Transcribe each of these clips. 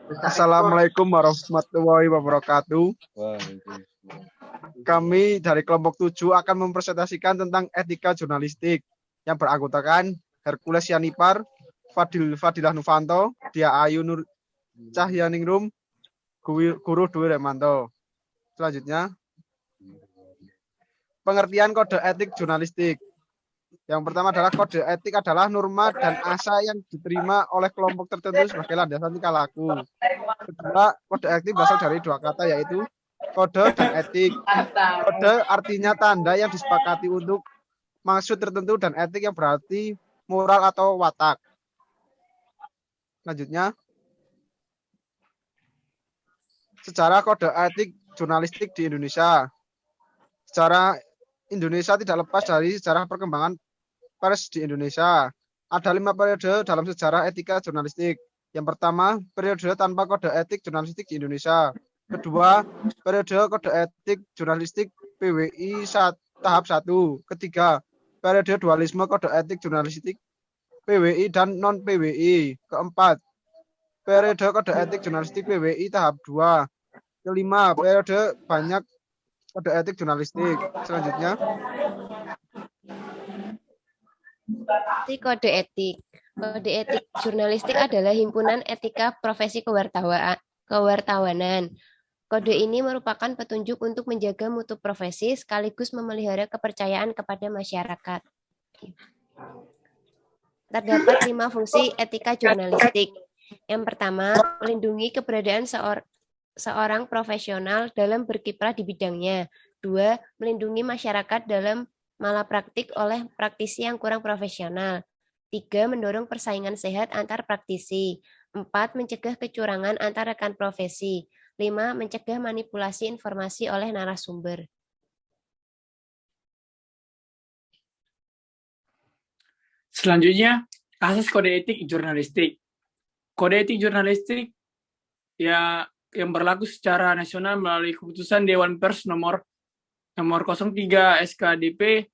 Assalamualaikum warahmatullahi wabarakatuh. Kami dari kelompok 7 akan mempresentasikan tentang etika jurnalistik yang beranggotakan Hercules Yanipar, Fadilah Nufanto, Dia Ayu Nur Cahyaningrum, Guru Dwi Remanto. Selanjutnya, pengertian kode etik jurnalistik. Yang pertama adalah kode etik adalah norma dan asa yang diterima oleh kelompok tertentu sebagai landasan tingkah laku. Kedua, kode etik berasal dari dua kata yaitu kode dan etik. Kode artinya tanda yang disepakati untuk maksud tertentu dan etik yang berarti moral atau watak. Selanjutnya, sejarah kode etik jurnalistik di Indonesia. Sejarah Indonesia tidak lepas dari sejarah perkembangan pers di Indonesia. Ada 5 periode dalam sejarah etika jurnalistik. Yang pertama, periode tanpa kode etik jurnalistik di Indonesia. Kedua, periode kode etik jurnalistik PWI tahap 1. Ketiga, periode dualisme kode etik jurnalistik PWI dan non-PWI. Keempat, periode kode etik jurnalistik PWI tahap 2. Kelima, periode banyak kode etik jurnalistik. Selanjutnya, Kode etik. Kode etik jurnalistik adalah himpunan etika profesi kewartawanan. Kode ini merupakan petunjuk untuk menjaga mutu profesi sekaligus memelihara kepercayaan kepada masyarakat. Terdapat 5 fungsi etika jurnalistik. Yang pertama, melindungi keberadaan seorang profesional dalam berkiprah di bidangnya. 2. Melindungi masyarakat dalam malapraktik oleh praktisi yang kurang profesional. 3. Mendorong persaingan sehat antar praktisi. 4. Mencegah kecurangan antar rekan profesi. 5. Mencegah manipulasi informasi oleh narasumber. Selanjutnya, asas kode etik jurnalistik. Kode etik jurnalistik yang berlaku secara nasional melalui keputusan Dewan Pers nomor 03 SKDP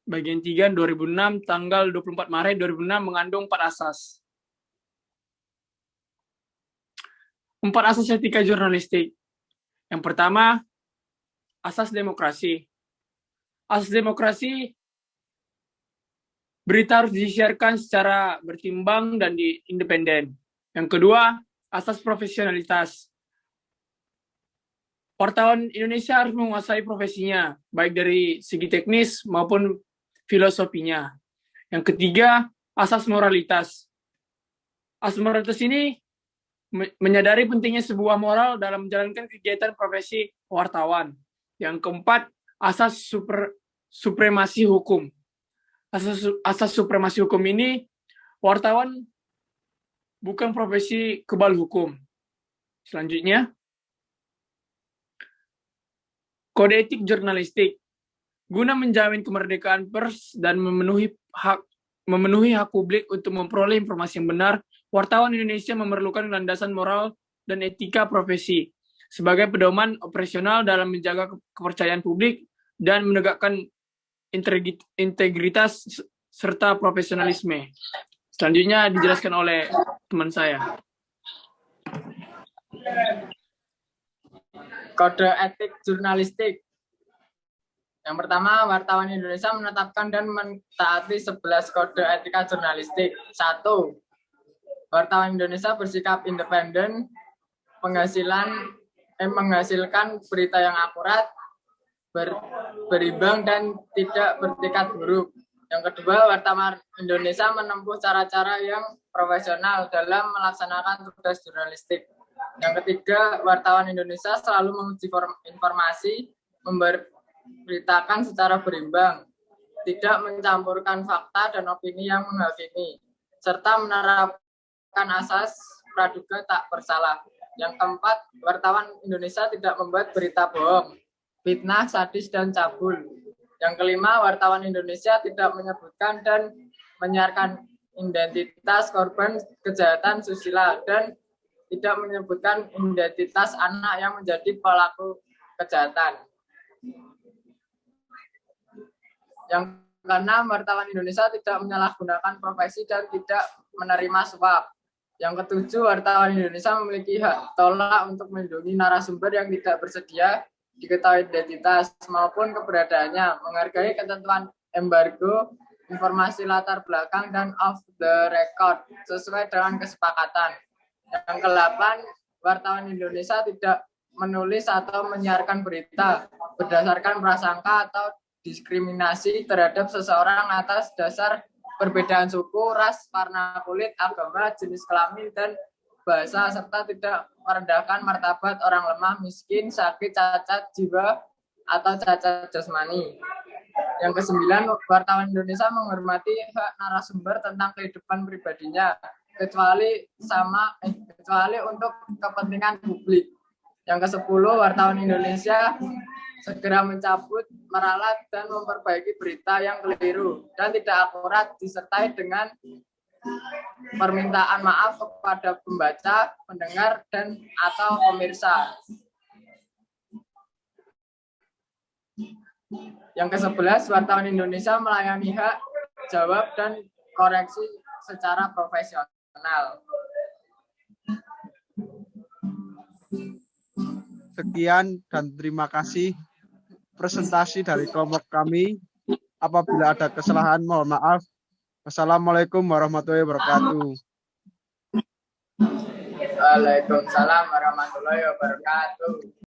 bagian 3 2006 tanggal 24 Maret 2006 mengandung 4 asas. 4 asas etika jurnalistik. Yang pertama, asas demokrasi. Asas demokrasi, berita harus disiarkan secara bertimbang dan independen. Yang kedua, asas profesionalitas. Wartawan Indonesia harus menguasai profesinya, baik dari segi teknis maupun filosofinya. Yang ketiga, asas moralitas. Asas moralitas ini menyadari pentingnya sebuah moral dalam menjalankan kegiatan profesi wartawan. Yang keempat, asas supremasi hukum. Asas supremasi hukum ini, wartawan bukan profesi kebal hukum. Selanjutnya, kode etik jurnalistik. Guna menjamin kemerdekaan pers dan memenuhi hak publik untuk memperoleh informasi yang benar, wartawan Indonesia memerlukan landasan moral dan etika profesi sebagai pedoman operasional dalam menjaga kepercayaan publik dan menegakkan integritas serta profesionalisme. Selanjutnya dijelaskan oleh teman saya. Kode etik jurnalistik. Yang pertama, wartawan Indonesia menetapkan dan mentaati 11 kode etika jurnalistik. 1. Wartawan Indonesia bersikap independen, menghasilkan berita yang akurat, berimbang, dan tidak bertingkat buruk. Yang kedua, wartawan Indonesia menempuh cara-cara yang profesional dalam melaksanakan tugas jurnalistik. Yang ketiga, wartawan Indonesia selalu menguji informasi, memberitakan secara berimbang, tidak mencampurkan fakta dan opini yang menghakimi, serta menerapkan asas praduga tak bersalah. Yang keempat, wartawan Indonesia tidak membuat berita bohong, fitnah, sadis, dan cabul. Yang kelima, wartawan Indonesia tidak menyebutkan dan menyiarkan identitas korban kejahatan susila dan tidak menyebutkan identitas anak yang menjadi pelaku kejahatan. Yang keenam, wartawan Indonesia tidak menyalahgunakan profesi dan tidak menerima suap. Yang ketujuh, wartawan Indonesia memiliki hak tolak untuk melindungi narasumber yang tidak bersedia diketahui identitas maupun keberadaannya, menghargai ketentuan embargo, informasi latar belakang, dan off the record sesuai dengan kesepakatan. Yang ke-8, wartawan Indonesia tidak menulis atau menyiarkan berita berdasarkan prasangka atau diskriminasi terhadap seseorang atas dasar perbedaan suku, ras, warna kulit, agama, jenis kelamin, dan bahasa, serta tidak merendahkan martabat orang lemah, miskin, sakit, cacat jiwa, atau cacat jasmani. Yang ke-9, wartawan Indonesia menghormati hak narasumber tentang kehidupan pribadinya, kecuali untuk kepentingan publik. Yang ke-10, wartawan Indonesia segera mencabut, meralat, dan memperbaiki berita yang keliru dan tidak akurat disertai dengan permintaan maaf kepada pembaca, pendengar, dan atau pemirsa. Yang ke-11, wartawan Indonesia melayani hak, jawab, dan koreksi secara profesional. Sekian dan terima kasih presentasi dari kelompok kami. Apabila ada kesalahan, mohon maaf. Wassalamualaikum warahmatullahi wabarakatuh. Waalaikumsalam warahmatullahi wabarakatuh.